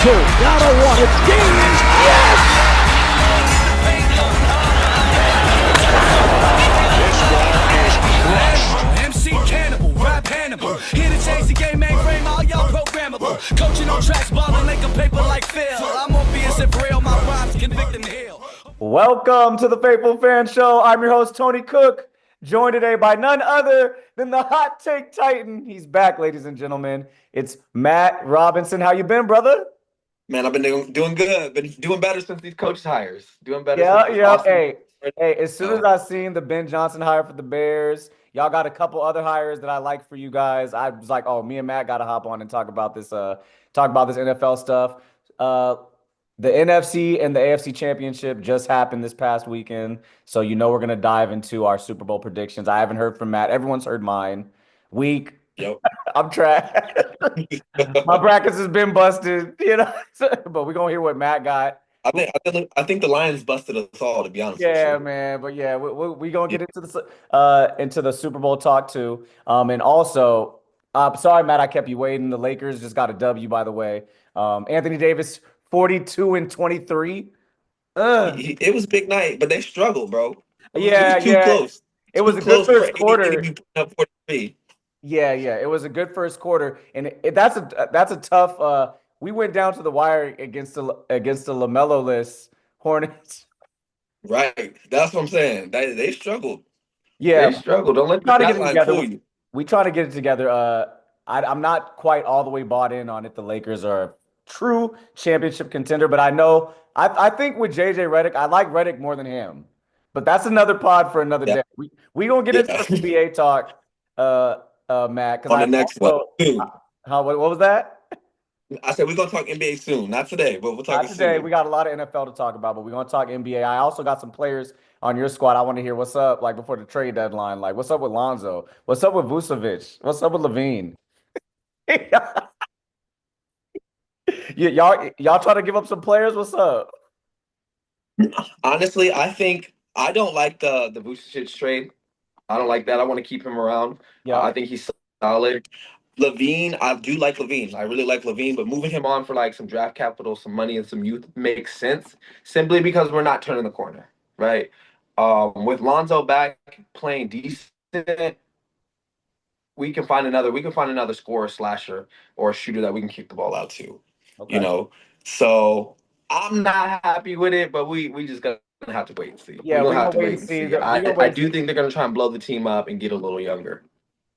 two. Down to one. It's Dean. Yes! This one is crushed. MC Cannibal, rap Hannibal. Here to change the game, mainframe, all y'all programmable. Coaching on tracks, balling like a paper like Phil. I'm obvious if real, my rhymes convict and heal. Welcome to the Faithful Fan Show. I'm your host, Tony Cook, joined today by none other than the Hot Take Titan. He's back, ladies and gentlemen. It's Matt Robinson. How you been, brother? Man, I've been doing good. Been doing better since these coach hires. Doing better. Yeah. Hey, as soon as I seen the Ben Johnson hire for the Bears, y'all got a couple other hires that I like for you guys. I was like, oh, me and Matt got to hop on and talk about this NFL stuff. The NFC and the AFC Championship just happened this past weekend, so we're gonna dive into our Super Bowl predictions. I haven't heard from Matt. Everyone's heard mine. Weak. Yep. I'm trash. My brackets has been busted, but we're gonna hear what Matt got. I think the Lions busted us all, to be honest. Yeah, man. But yeah, we gonna get into the Super Bowl talk too. And also, sorry, Matt, I kept you waiting. The Lakers just got a W, by the way. Anthony Davis, 42-23. It was a big night, but they struggled, bro. It was too close. It was a good first quarter. Yeah, it was a good first quarter, and that's a tough. We went down to the wire against the LaMelo list Hornets. Right, that's what I'm saying. They struggled. Yeah, they struggled. Don't let that line fool you. We try to get it together. I'm not quite all the way bought in on it. The Lakers are a true championship contender, but I think with JJ Redick, I like Redick more than him. But that's another pod for another day. We gonna get into the NBA talk, Matt. On the next one. What was that? I said we're gonna talk NBA soon, not today, but we'll talk not today. Soon. We got a lot of NFL to talk about, but we're gonna talk NBA. I also got some players on your squad. I want to hear what's up, like before the trade deadline. Like, what's up with Lonzo? What's up with Vucevic? What's up with Levine? Y'all trying to give up some players? What's up? Honestly, I don't like the Vucevic trade. I don't like that. I want to keep him around. Yeah, I think he's solid. Levine, I do like Levine. I really like Levine, but moving him on for like some draft capital, some money, and some youth makes sense simply because we're not turning the corner, right? With Lonzo back playing decent, we can find another scorer, slasher, or a shooter that we can kick the ball out to. Okay. So I'm not happy with it, but we just gonna have to wait and see. Yeah, we're gonna have to wait and see. I do think they're gonna try and blow the team up and get a little younger.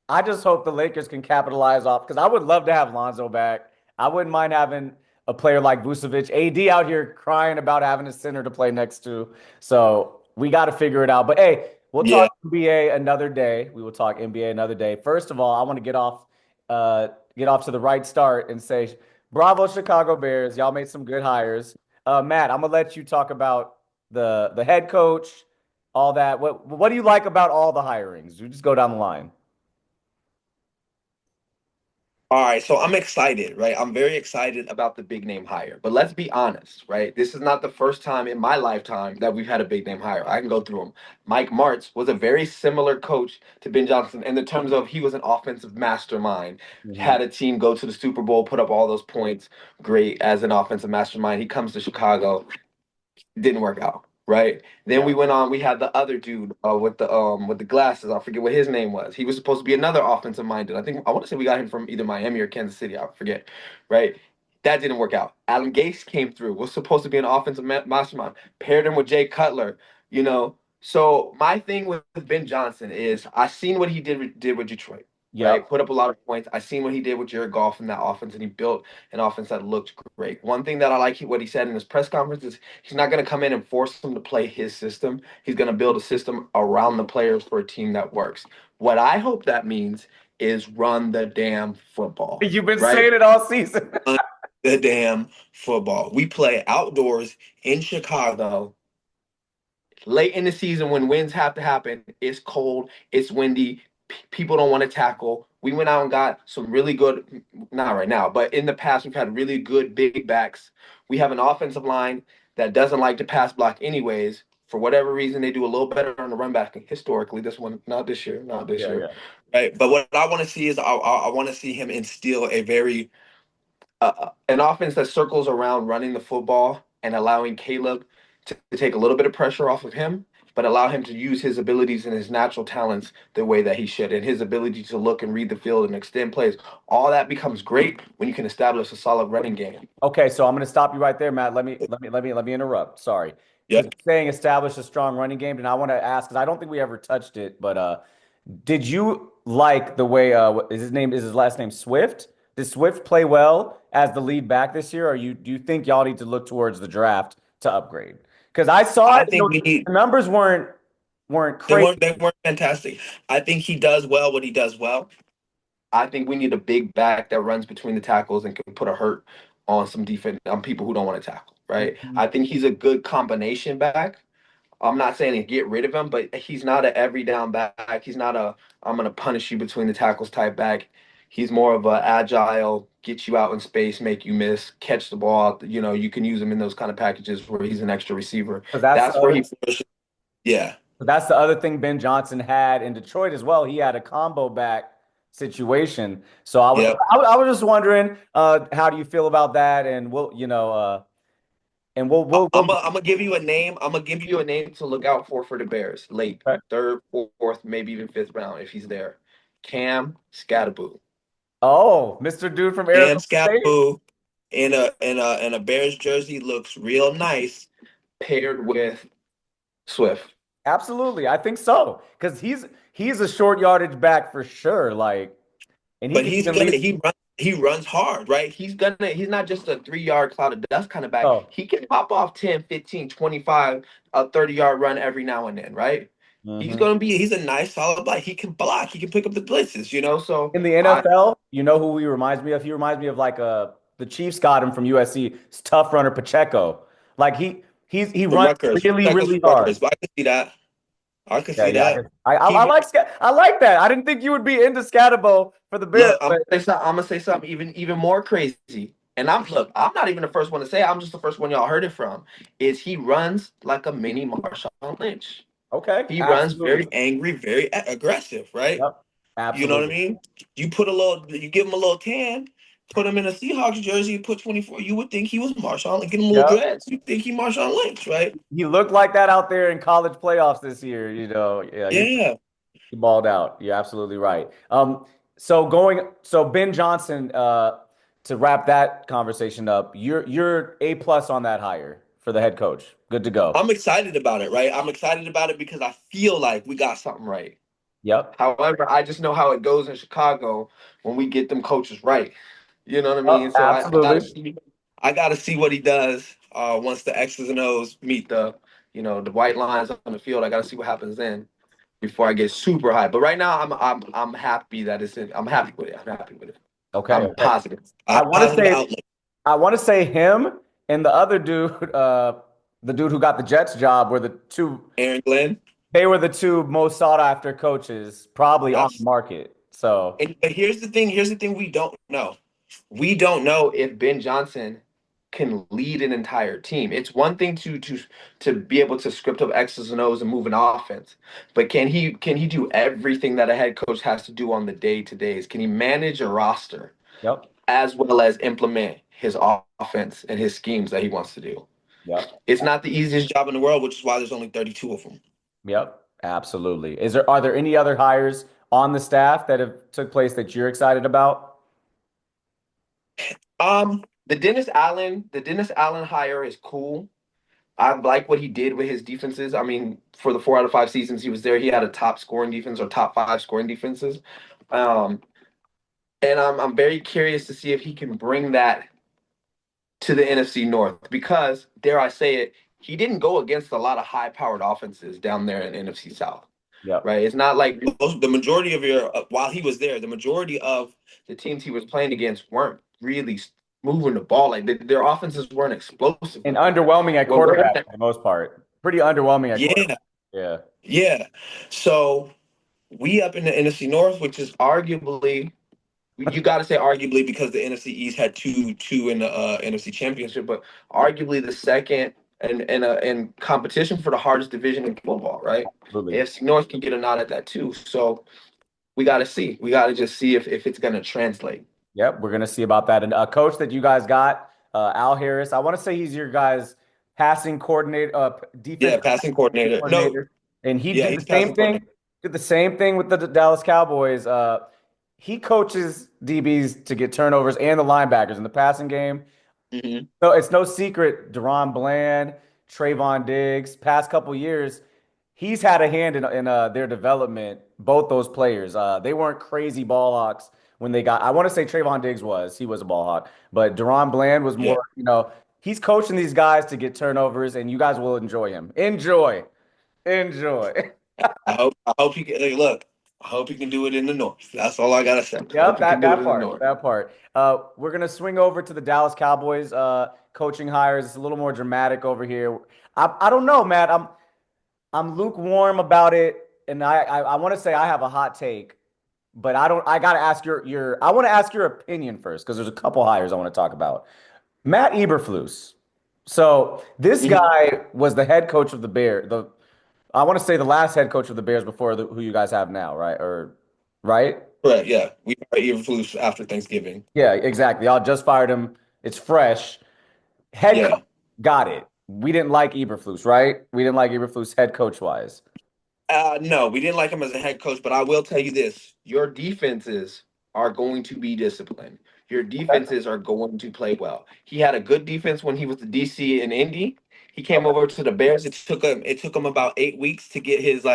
I just hope the Lakers can capitalize off, because I would love to have Lonzo back. I wouldn't mind having a player like Vucevic. AD out here crying about having a center to play next to. So we got to figure it out. But hey, we'll talk NBA another day. We will talk NBA another day. First of all, I want to get off to the right start and say, bravo, Chicago Bears. Y'all made some good hires. Matt, I'm gonna let you talk about the head coach, all that. What do you like about all the hirings? We just go down the line. All right, so I'm excited, right? I'm very excited about the big name hire. But let's be honest, right? This is not the first time in my lifetime that we've had a big name hire. I can go through them. Mike Martz was a very similar coach to Ben Johnson in the terms of he was an offensive mastermind. Mm-hmm. Had a team go to the Super Bowl, put up all those points. Great as an offensive mastermind. He comes to Chicago. Didn't work out. Right. Then we went on. We had the other dude with the glasses. I forget what his name was. He was supposed to be another offensive minded. I want to say we got him from either Miami or Kansas City. I forget. Right. That didn't work out. Alan Gase came through. Was supposed to be an offensive mastermind. Paired him with Jay Cutler. So my thing with Ben Johnson is I seen what he did with Detroit. Yeah, right? Put up a lot of points. I seen what he did with Jared Goff in that offense, and he built an offense that looked great. One thing that I like what he said in his press conference is he's not going to come in and force them to play his system. He's going to build a system around the players for a team that works. What I hope that means is run the damn football. You've been saying it all season. Run the damn football. We play outdoors in Chicago. Late in the season when wins have to happen, it's cold, it's windy. People don't want to tackle. We went out and got some really good, not right now, but in the past, we've had really good big backs. We have an offensive line that doesn't like to pass block anyways. For whatever reason, they do a little better on the run back historically. This one, not this year. Right. But what I want to see is I want to see him instill a very an offense that circles around running the football and allowing Caleb to take a little bit of pressure off of him, but allow him to use his abilities and his natural talents the way that he should, and his ability to look and read the field and extend plays. All that becomes great when you can establish a solid running game. Okay, so I'm going to stop you right there, Matt. Let me interrupt. Sorry, because Yep. you're saying establish a strong running game, and I want to ask because I don't think we ever touched it. But did you like the way is his last name Swift? Did Swift play well as the lead back this year, or do you think y'all need to look towards the draft to upgrade? Because I saw I it, think we need the numbers weren't they crazy. weren't fantastic. I think he does well what he does well. I think we need a big back that runs between the tackles and can put a hurt on some defense on people who don't want to tackle, right? Mhm. I think he's a good combination back. I'm not saying to get rid of him, but he's not an every down back. He's not a I'm gonna punish you between the tackles type back. He's more of a agile, get you out in space, make you miss, catch the ball. You know, you can use him in those kind of packages where he's an extra receiver. Because that's the That's where other he flourishes. Yeah. That's the other thing Ben Johnson had in Detroit as well. He had a combo back situation. So I was Yep. I was just wondering, how do you feel about that? And we'll I'm gonna give you a name. I'm gonna give you a name to look out for the Bears. Late third, fourth, maybe even fifth round if he's there. Cam Scatterboo. Oh, Mr. Dude from Cam Arizona State. Scatterboo in a Bears jersey looks real nice paired with Swift. Absolutely, I think so. Because he's a short yardage back for sure. Like, and he But can he's even gonna lead. he runs hard, right? He's not just a 3 yard cloud of dust kind of back. Oh, He can pop off 10, 15, 25, a 30-yard run every now and then, right? mhm. He's a nice solid block. He can block, he can pick up the blitzes, you know. So In the I NFL, you know who he reminds me of? He reminds me of like the Chiefs got him from USC. It's tough runner Pacheco. Like he from runs Rutgers. really Tackles really from hard. Rutgers. But I can see that. I can Yeah, see yeah. that. I He like I like that. I didn't think you would be into Scatabo for the Bears, Look, but I'm gonna say something even more crazy. And I'm not even the first one to say it, I'm just the first one y'all heard it from. Is he runs like a mini Marshawn Lynch. okay, He runs absolutely. very angry, very aggressive, right? Yep, You know what I absolutely. mean? You give him a little tan, put him in a Seahawks jersey, put 24. You would think he was Marshawn, like, give him a little Yep. dreads. You think he Marshawn Lynch, right? He looked like that out there in college playoffs this year, Yeah, Yeah. he balled out. You're absolutely right. So Ben Johnson, to wrap that conversation up, you're A plus on that hire for the head coach. Good to go. I'm excited about it, right? I'm excited about it because I feel like we got something right. Yep. However, I just know how it goes in Chicago when we get them coaches right. You know what I Oh, mean? So absolutely. I gotta see what he does once the X's and O's meet the white lines on the field. I gotta see what happens then before I get super high. But right now I'm happy that it's in. I'm happy with it. I'm happy with it. Okay. I'm Okay. positive. I I have want to positive say outlook. I want to say him and the other dude, the dude who got the Jets job, Aaron Glenn. they were the two most sought after coaches probably on the Yes. market. So, But here's the thing. Here's the thing we don't know. We don't know if Ben Johnson can lead an entire team. It's one thing to be able to script up X's and O's and move an offense, but can he do everything that a head coach has to do on the day to days? Can he manage a roster yep, as well as implement his offense and his schemes that he wants to do? yep, It's not the easiest job in the world, which is why there's only 32 of them. yep, absolutely. Are there any other hires on the staff that have took place that you're excited about? The Dennis Allen hire is cool. I like what he did with his defenses. I mean, for the 4 out of 5 seasons he was there, he had a top scoring defense or top five scoring defenses. Um, and I'm very curious to see if he can bring that to the NFC North because, dare I say it, he didn't go against a lot of high powered offenses down there in NFC South. Yep, Right? It's not like the majority of while he was there, the majority of the teams he was playing against weren't really moving the ball. Like their offenses weren't explosive and like that. underwhelming at Well, quarterback for the most part. Pretty underwhelming at yeah, quarterback. Yeah. yeah. So we up in the NFC North, which is arguably you got to say arguably because the NFC East had two in the NFC Championship, but arguably the second and competition for the hardest division in football, right? Absolutely. AFC North can get a nod at that too. So we got to see. We got to just see if it's going to translate. Yep, we're gonna see about that. And a coach that you guys got, Al Harris. I want to say he's your guys' passing coordinator, Yeah, defensive passing coordinator. No, coordinator, and he yeah, did the he's same passing thing. coordinator. Did the same thing with the Dallas Cowboys. He coaches DBs to get turnovers and the linebackers in the passing game. Hmm. So it's no secret, Deron Bland, Trayvon Diggs, past couple years, he's had a hand in their development. Both those players, they weren't crazy ball hawks when they got. I want to say Trayvon Diggs he was a ball hawk, but Deron Bland was Yeah. more. He's coaching these guys to get turnovers, and you guys will enjoy him. Enjoy. I hope he can. Hey, look, I hope he can do it in the North. That's all I gotta say. I hope Yep, he can that do it that in the part, North. that part. We're gonna swing over to the Dallas Cowboys coaching hires. It's a little more dramatic over here. I don't know, Matt. I'm lukewarm about it, and I want to say I have a hot take, but I don't. I gotta ask your. I want to ask your opinion first because there's a couple hires I want to talk about. Matt Eberflus. So this Hmm. guy was the head coach of the Bears. I want to say the last head coach of the Bears before who you guys have now, right? Or right? Correct. Yeah, we are Eberflus after Thanksgiving. Yeah, exactly. Y'all just fired him. It's fresh. Head coach, Yeah. got it. We didn't like Eberflus, right? We didn't like Eberflus head coach wise. No, we didn't like him as a head coach, but I will tell you this: your defenses are going to be disciplined. Your defenses are going to play well. He had a good defense when he was the DC in Indy. He came Okay. over to the Bears. It took him about 8 weeks to get his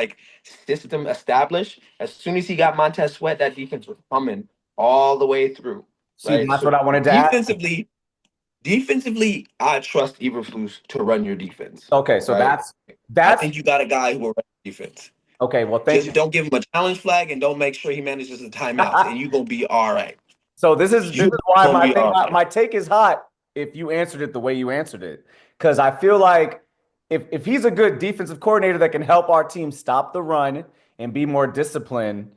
system established. As soon as he got Montez Sweat, that defense was coming all the way through. See, Right. that's what So I wanted to ask. defensively, I trust Eberflus to run your defense. Okay, so Right. I that's think you got a guy who will run defense. okay. Well, thank Just you. don't give him a challenge flag and don't make sure he manages the timeouts, and you gonna be all right. So this is You why gonna my be thing all right. my take is hot if you answered it the way you answered it. Because I feel like if he's a good defensive coordinator that can help our team stop the run and be more disciplined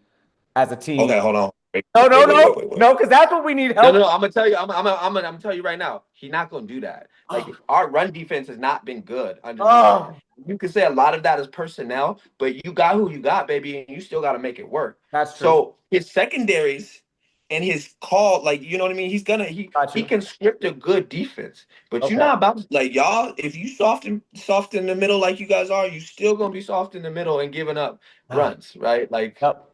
as a team. Okay, hold on. Wait, No, no, wait, wait, wait, no, wait, wait. no, because that's what we need No, help. no, no. I'm gonna tell you. I'm gonna tell you right now. He's not gonna do that. Like our run defense has not been good underneath him. Oh, You could say a lot of that is personnel, but you got who you got, baby, and you still got to make it work. that's true. So his secondaries and his call, you know what I mean. Got He you. can script a good defense, but you're Okay. not about y'all. If you soft in the middle like you guys are, you still gonna be soft in the middle and giving up Ah, runs, right? yep.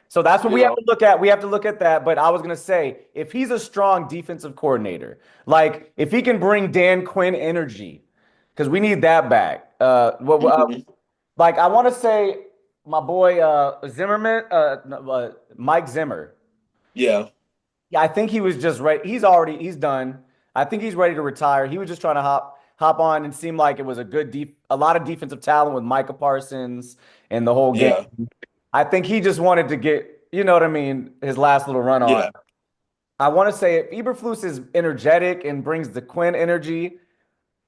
So that's what You we have know. to look at. We have to look at that. But I was gonna say, if he's a strong defensive coordinator, like if he can bring Dan Quinn energy, because we need that back. Mhm. Like I want to say, my boy Zimmerman, no, Mike Zimmer. Yeah, Yeah, I think he was just right. He's done. I think he's ready to retire. He was just trying to hop on and seem like it was a lot of defensive talent with Micah Parsons and the whole game. yeah, I think he just wanted to get, you know what I mean, his last little run on. yeah. I want to say if Eberflus is energetic and brings the Quinn energy,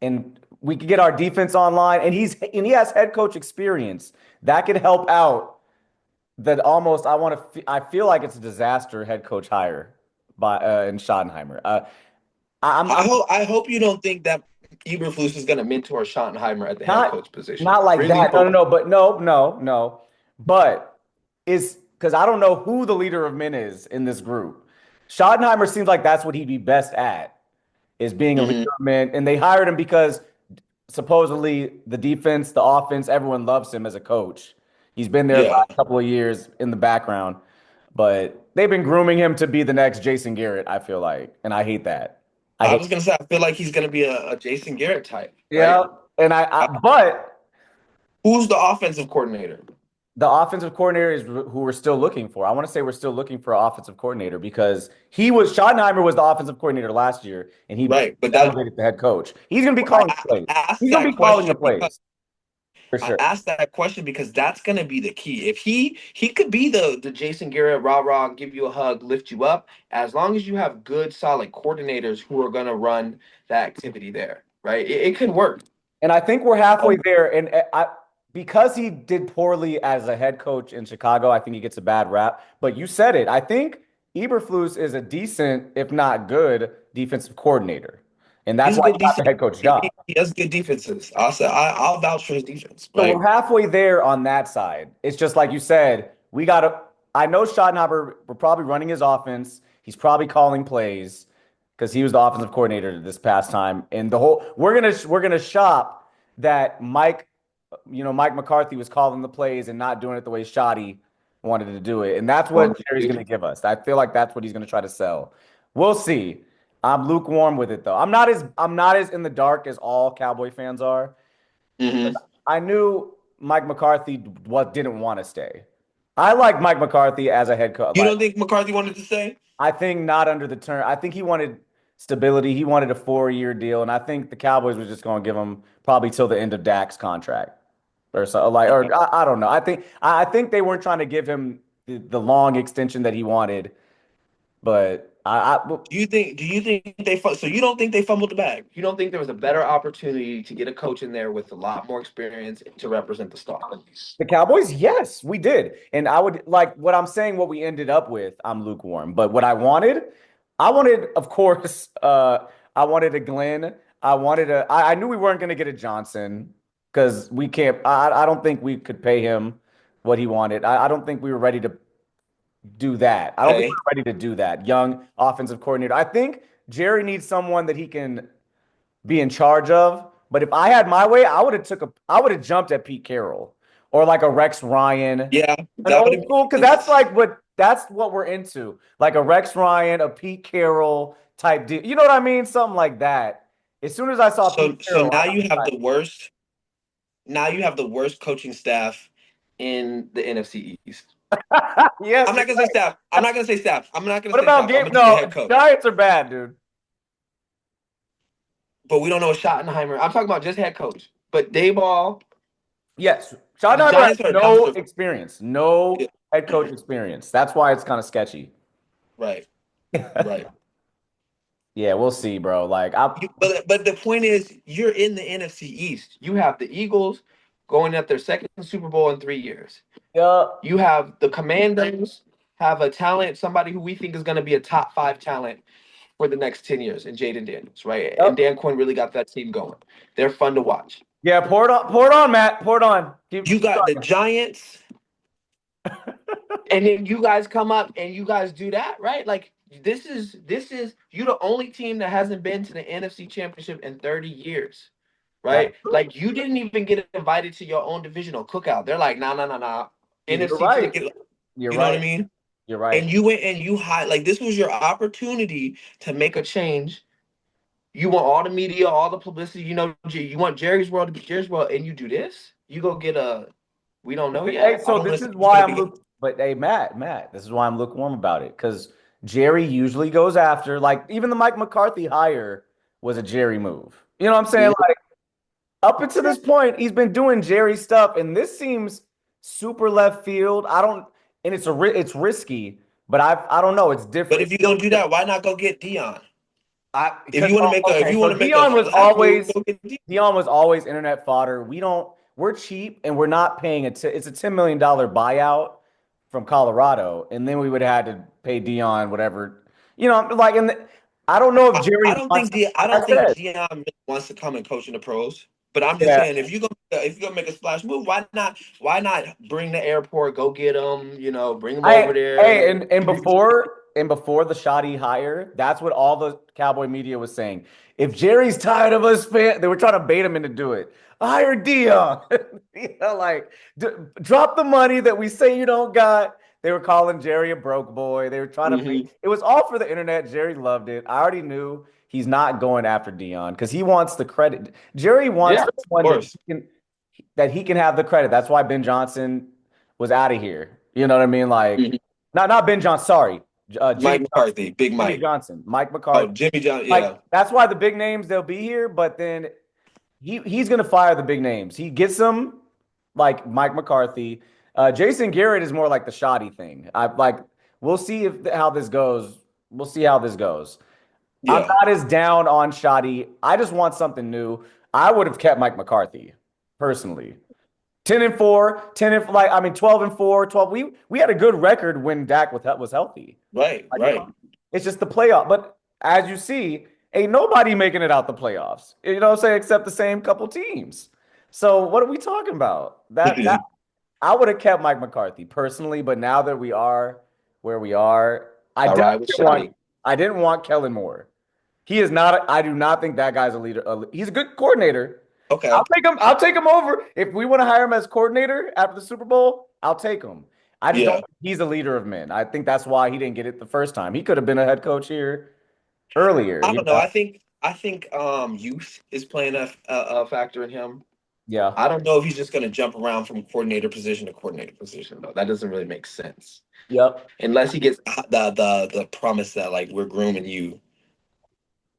and we could get our defense online, and he has head coach experience that could help out. That almost I feel like it's a disaster head coach hire by in Schottenheimer. I'm I hope you don't think that Eberflus is gonna mentor Schottenheimer at the head not coach position. not like Really that. No, no, hope. no. But no. But is because I don't know who the leader of men is in this group. Schottenheimer seems like that's what he'd be best at is being a leader Hmm. of men, and they hired him because supposedly the defense, the offense, everyone loves him as a coach. He's been there the Yeah. last couple of years in the background, but they've been grooming him to be the next Jason Garrett, I feel like, and I hate that. I I hate was gonna say I feel like he's gonna be a Jason Garrett type, Yeah, right? and Uh, but Who's the offensive coordinator? the offensive coordinator is who we're still looking for. I want to say we're still looking for an offensive coordinator because Schottenheimer was the offensive coordinator last year, and he Right, but that elevated the head coach. He's going to be I calling the plays. asked He's going to that be calling the question plays for I sure. asked that question because that's gonna be the key. If he could be the Jason Garrett rah rah, give you a hug, lift you up, as long as you have good solid coordinators who are gonna run that activity there, right? It can work. And I think we're halfway Um, there. And because he did poorly as a head coach in Chicago, I think he gets a bad rap. But you said it. I think Eberflus is a decent, if not good, defensive coordinator, and that's he's a why he good got the DC. head coach job. He has good defenses. I'll vouch for his defense, So we're right? halfway there on that side. It's just like you said, we got to. I know Schottenheimer, we're probably running his offense. He's probably calling plays because he was the offensive coordinator this past time. And we're gonna shop that Mike McCarthy was calling the plays and not doing it the way Shoddy wanted to do it. And that's what Jerry's gonna give us. I feel like that's what he's gonna try to sell. We'll see. I'm lukewarm with it though. I'm not as in the dark as all Cowboy fans are. Mm-hmm. I knew Mike McCarthy didn't want to stay. I like Mike McCarthy as a head coach. You don't think McCarthy wanted to stay? I think not under the term. I think he wanted stability. He wanted a 4-year deal, and I think the Cowboys were just going to give him probably till the end of Dak's contract, or so. Or I don't know. I think they weren't trying to give him the long extension that he wanted, but Do you think so you don't think they fumbled the bag? You don't think there was a better opportunity to get a coach in there with a lot more experience to represent the star? The Cowboys, yes, we did. And I would like what I'm saying, what we ended up with, I'm lukewarm. But what I wanted, of course, I wanted a Glenn. I knew we weren't going to get a Johnson because we can't, I don't think we could pay him what he wanted. I don't think we were ready to do that. I don't think we're ready to do that. Young offensive coordinator. I think Jerry needs someone that he can be in charge of. But if I had my way, I would have jumped at Pete Carroll or like a Rex Ryan. Yeah, An old school, because that's what we're into. Like a Rex Ryan, a Pete Carroll type deal. You know what I mean? Something like that. As soon as I saw Pete Carroll, now you have the worst. Now you have the worst coaching staff in the NFC East. Yes. I'm not gonna say staff. I'm not gonna say staff. What about game? No, head coach. Giants are bad, dude. But we don't know Schottenheimer. I'm talking about just head coach. But Dayball. Yes. Schottenheimer has no experience. No head coach experience. That's why it's kind of sketchy. Right. Right. Yeah, we'll see, bro. Like, but the point is, you're in the NFC East. You have the Eagles going at their second Super Bowl in 3 years. Yeah. You have the Commanders have a talent, somebody who we think is going to be a top 5 talent for the next 10 years in Jaden Daniels, right? Yep. And Dan Quinn really got that team going. They're fun to watch. Yeah, pour it on, Matt. Pour it on. You got the Giants, and then you guys come up and you guys do that, right? Like this is you the only team that hasn't been to the NFC Championship in 30 years, right? Like you didn't even get invited to your own divisional cookout. They're like, nah. NFC right. Ticket, You're you right. know what I mean? You're right. And you went and you like this was your opportunity to make a change. You want all the media, all the publicity. You know, you want Jerry's World to be Jerry's World, and you do this. You go get we don't know yet. Hey, so this is why but hey, Matt, this is why I'm lukewarm about it because Jerry usually goes after like even the Mike McCarthy hire was a Jerry move. You know what I'm saying? Like up until this point, he's been doing Jerry stuff, and this seems super left field. And it's risky, but I don't know. It's different. But if you don't do that, why not go get Dion? If you want to make Dion was always internet fodder. We're cheap and we're not paying it's a $10 million buyout from Colorado, and then we would have had to pay Dion whatever, like I don't know if Jerry. I don't think Dion really wants to come and coach in the pros. But I'm just saying, if you're gonna make a splash move, why not bring the airport, go get them, bring them over there. Hey, and before the Shoddy hire, that's what all the Cowboy media was saying. If Jerry's tired of us, they were trying to bait him into do it. Hire Dion, drop the money that we say you don't got. They were calling Jerry a broke boy. They were trying to. It was all for the internet. Jerry loved it. I already knew he's not going after Dion because he wants the credit. Jerry wants someone that he can have the credit. That's why Ben Johnson was out of here. You know what I mean? Like, not Ben Johnson. Sorry, Mike McCarthy, Big Mike Johnson, Mike McCarthy. Oh, Jimmy Johnson. Yeah, that's why the big names they'll be here. But then he's going to fire the big names. He gets them like Mike McCarthy. Jason Garrett is more like the Shoddy thing. We'll see how this goes. We'll see how this goes. Yeah. I'm not as down on Shoddy. I just want something new. I would have kept Mike McCarthy personally. 10-4, 12-4, 12. We had a good record when Dak was healthy. Right. It's just the playoff. But as you see, ain't nobody making it out the playoffs. You know what I'm saying? Except the same couple teams. So what are we talking about? I would have kept Mike McCarthy personally, but now that we are where we are, I All right, with definitely want. Shotty. I didn't want Kellen Moore. He is not. I do not think that guy's a leader. He's a good coordinator. Okay. I'll take him. I'll take him over if we want to hire him as coordinator after the Super Bowl. I'll take him. I just don't Yeah. think he's a leader of men. I think that's why he didn't get it the first time. He could have been a head coach here earlier. I don't know. I think youth is playing a factor in him. Yeah. I don't know if he's just going to jump around from coordinator position to coordinator position though. That doesn't really make sense Yep. unless he gets the promise that like we're grooming you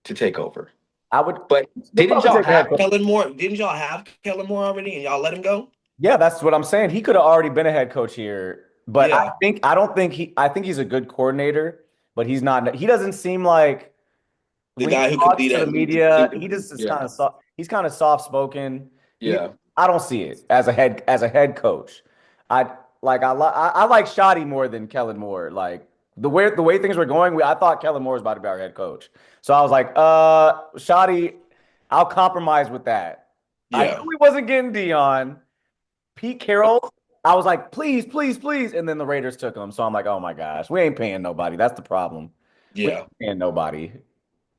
to take over. I would. But He'll didn't probably y'all take a head have coach. Kellen Moore? Didn't y'all have Kellen Moore already and y'all let him go? Yeah, that's what I'm saying. He could have already been a head coach here, but Yeah. I don't think I think he's a good coordinator, but he's not. He doesn't seem like The when he guy who could talks lead to the that media, lead he them. just is Yeah. kind of soft. He's kind of soft spoken. He, Yeah. I don't see it as a head coach. I I like Shoddy more than Kellen Moore. Like the way things were going, I thought Kellen Moore was about to be our head coach. So I was like, Shoddy, I'll compromise with that. I knew Yeah. we wasn't getting Dion. Pete Carroll, I was like, please, please, please. And then the Raiders took him. So I'm like, oh my gosh, we ain't paying nobody. That's the problem. We Yeah. ain't paying nobody.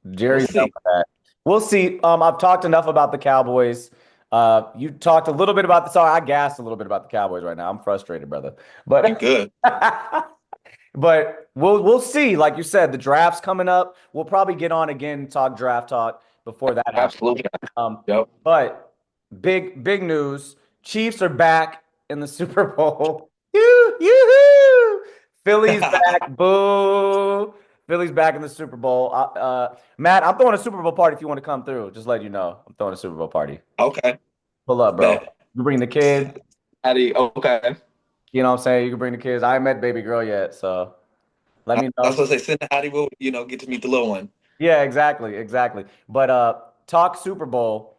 We'll Jerry's done see. with that. We'll see. I've talked enough about the Cowboys. You talked a little bit about the sorry, I gassed a little bit about the Cowboys right now. I'm frustrated, brother. You But good. but we'll see. Like you said, the draft's coming up. We'll probably get on again, talk draft talk before that happens. Absolutely. Um, Yep. but big news. Chiefs are back in the Super Bowl. Yoo-hoo! Philly's back. Boo. Philly's back in the Super Bowl. Matt, I'm throwing a Super Bowl party if you want to come through. Just let you know. I'm throwing a Super Bowl party. Okay. Pull up, bro. Bet. You bring the kids. Addy, okay. You know what I'm saying? You can bring the kids. I ain't met baby girl yet, so let me I was know. gonna say send the Addy will, get to meet the little one. Yeah, exactly. But talk Super Bowl.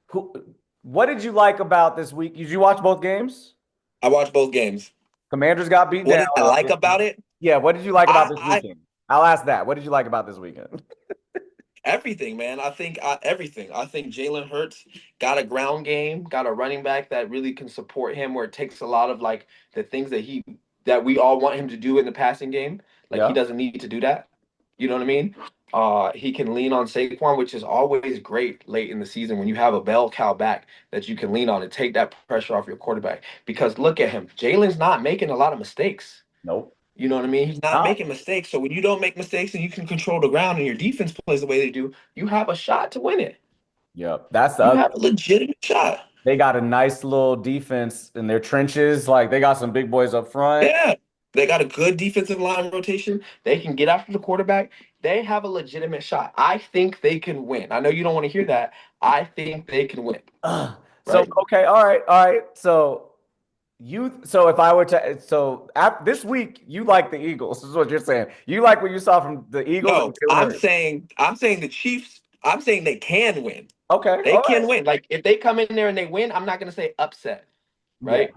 Who what did you like about this week? Did you watch both games? I watched both games. Commanders got beat What down, did I like obviously. about it? Yeah, what did you like about I, this I weekend? I'll ask that. What did you like about this weekend? Everything, man. I think everything. I think Jalen Hurts got a ground game, got a running back that really can support him, where it takes a lot of like the things that we all want him to do in the passing game. Like he Yeah. doesn't need to do that. You know what I mean? He can lean on Saquon, which is always great late in the season when you have a bell cow back that you can lean on and take that pressure off your quarterback. Because look at him, Jalen's not making a lot of mistakes. Nope. You know what I mean? He's not Ah, making mistakes. So when you don't make mistakes and you can control the ground and your defense plays the way they do, you have a shot to win it. yep. That's the You other. have a legitimate shot. They got a nice little defense in their trenches. Like they got some big boys up front. Yeah. They got a good defensive line rotation. They can get after the quarterback. They have a legitimate shot. I think they can win. I know you don't want to hear that. I think they can win. So Right? okay, all right. So if I were to this week you like the Eagles, is what you're saying. You like what you saw from the Eagles No, and Jalen Hurts. I'm saying the Chiefs, I'm saying they can win. Okay, They all can right. win. Like if they come in there and they win, I'm not gonna say upset, Yeah, right?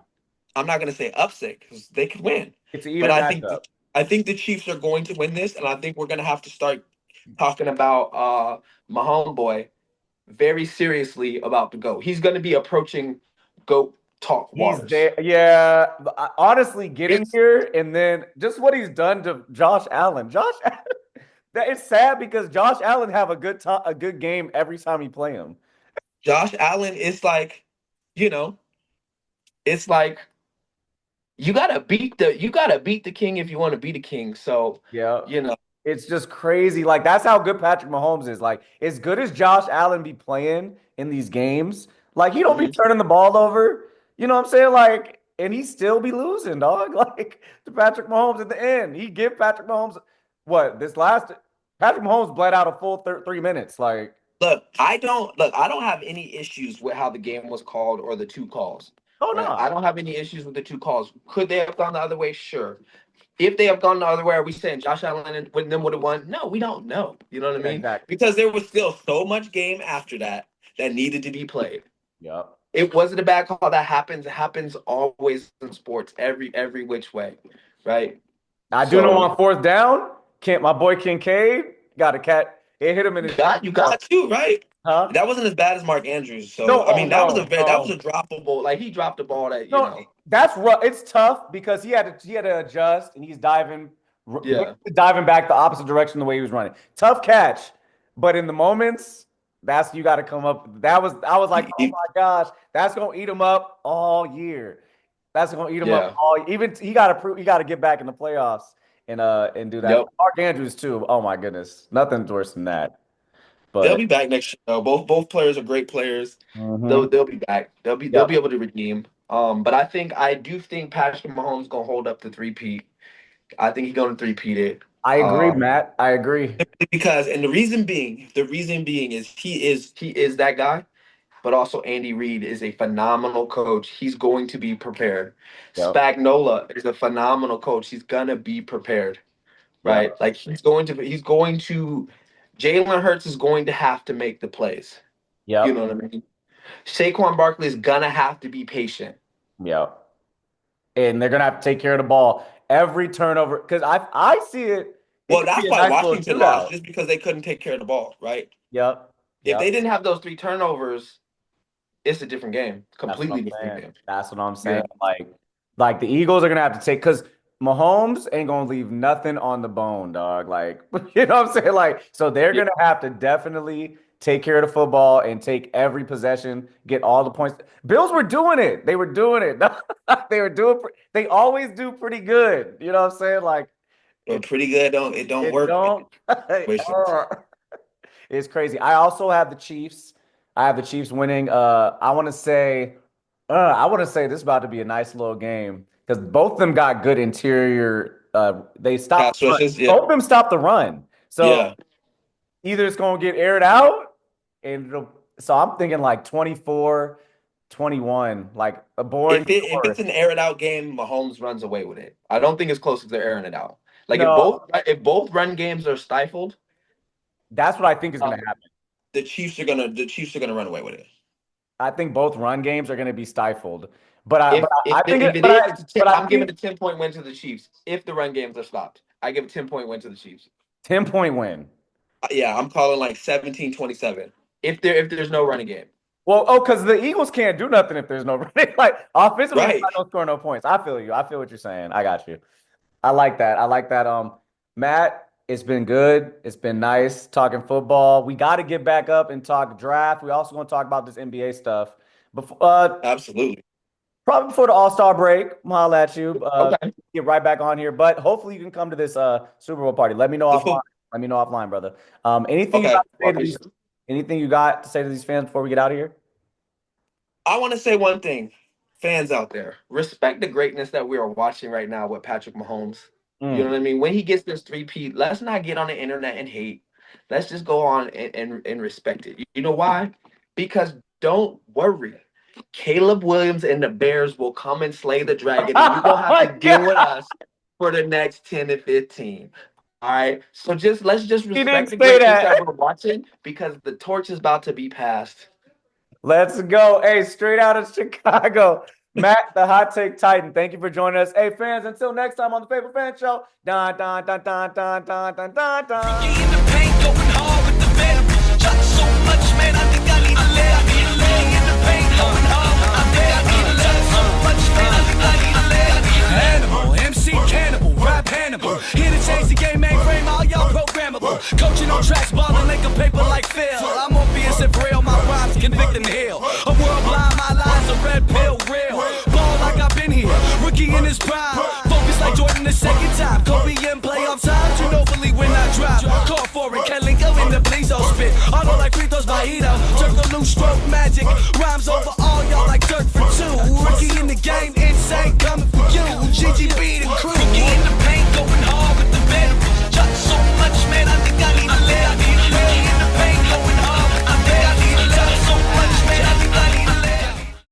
I'm not gonna say upset because they could win. it's an But even matchup. I think the Chiefs are going to win this, and I think we're gonna have to start talking about my homeboy very seriously about the GOAT. He's gonna be approaching GOAT talk He's waters. there. Yeah. Honestly, getting It's here and then just what he's done to Josh Allen. That is sad because Josh Allen have a good time, a good game every time he play him. Josh Allen is like, you know, it's like you gotta beat the king if you want to be the king. So, Yeah. you know, It's just crazy. Like that's how good Patrick Mahomes is. Like as good as Josh Allen be playing in these games, like he don't be mhm. turning the ball over. You know what I'm saying? Like, and he still be losing, dog. Like to Patrick Mahomes at the end, he give Patrick Mahomes what this last. Patrick Mahomes bled out a full 3 minutes. Like, I don't have any issues with how the game was called or the two calls. oh Right? I no, don't have any issues with the two calls. Could they have gone the other way? Sure. If they have gone the other way, are we saying Josh Allen and them would have won? No, we don't know. You know what I yeah, mean? exactly. Because there was still so much game after that that needed to be played. Yep. It wasn't a bad call. That happens. It happens always in sports, every which way, right? I do know So on fourth down, can't my boy Kincaid got a cat. It hit him in his you got to right. huh? That wasn't as bad as Mark Andrews. No, So I oh mean, that was no. a droppable. Like he dropped the ball that No, that's rough. It's tough because he had to adjust and he's diving Yeah. Diving back the opposite direction the way he was running. Tough catch, but in the moments, that's you got to come up. I was like, oh my gosh, that's gonna eat him up all year. That's gonna eat him up Yeah. all. Even he got to prove. He got to get back in the playoffs and do that. Yep. Mark Andrews too. Oh my goodness, nothing's worse than that. They'll But be back next year. Though. Both players are great players. mhm. They'll be back. They'll Yep. be able to redeem. But I do think Patrick Mahomes gonna hold up the three-peat. I think he's gonna three-peat it. I agree, Matt. I agree. Because and the reason being is he is that guy, but also Andy Reid is a phenomenal coach. He's going to be prepared. Yep. Spagnola is a phenomenal coach. He's gonna be prepared, right? Yep. Like he's going to. Jalen Hurts is going to have to make the plays. Yep. You know what I mean? Saquon Barkley is gonna have to be patient. Yep. And they're gonna have to take care of the ball every turnover because I see it. Well, that's why Washington lost, shootout. just because they couldn't take care of the ball, right? Yep. If they didn't have those 3 turnovers, it's a different game, That's what completely I'm different saying. game. That's what I'm saying. Like the Eagles are gonna have to take because Mahomes ain't gonna leave nothing on the bone, dog. Like you know what I'm saying? Like so they're gonna have to definitely take care of the football and take every possession, get all the points. Bills were doing it. They were doing it. They were doing. They always do pretty good. You know what I'm saying? Like But pretty good. It don't work. Don't. It's crazy. I also have the Chiefs. I have the Chiefs winning. I want to say this is about to be a nice little game because both of them got good interior. They stopped. Switches, yeah. Both of them stopped the run. So Yeah. either it's going to get aired out, and so I'm thinking like 24-21, like a boring. If it's an air it out game, Mahomes runs away with it. I don't think it's close if they're airing it out. Like No. if both run games are stifled, That's what I think is going to happen. the Chiefs are gonna run away with it. I think both run games are going to be stifled. But I think I'm giving a 10-point win to the Chiefs if the run games are stopped. I give a 10-point win to the Chiefs. 10-point win. Yeah, I'm calling like 17-27 if there's no running game. Well, because the Eagles can't do nothing if there's no running. Like offensively, Right. I don't score no points. I feel you. I feel what you're saying. I got you. I like that. Matt, it's been good. It's been nice talking football. We got to get back up and talk draft. We also want to talk about this NBA stuff. Absolutely. Probably before the All-Star break, I'll holler at you. Okay. Get right back on here. But hopefully you can come to this Super Bowl party. Let me know offline. Let me know offline, brother. Anything you got to say to these fans before we get out of here? I want to say one thing. Fans out there, respect the greatness that we are watching right now with Patrick Mahomes. You know what I mean? When he gets this three-peat, let's not get on the internet and hate. Let's just go on and respect it. You know why? Because don't worry. Caleb Williams and the Bears will come and slay the dragon, and you're going to have to deal with us for the next 10 to 15. All right? So let's just respect the greatness that we're watching because the torch is about to be passed. Let's go. Hey, straight out of Chicago. Matt, the Hot Take Titan. Thank you for joining us. Hey, fans, until next time on the Faithful Fan Show. Dun, dun, dun, dun, dun, dun, dun, dun, dun. In the paint, going hard with the venom. Shot so much, man, I think I need a leg. In the paint, going hard with the venom. Shot so much, man, I think I need a leg. Animal, MC Cannibal, rap Hannibal. Here to change the game, mainframe, all y'all programmable. Coaching on tracks, balling like a paper like Phil. I'm Morpheus and real, my rhymes convict and heal. A world blind, my lines a red pill, real. Ball like I've been here, rookie in his prime. Focus like Jordan the second time. Kobe in playoff times, you know believe when I drive. Call for it, Kelly go in the Blizo spit. Auto like free throws by Ito. Circle loose stroke magic, rhymes over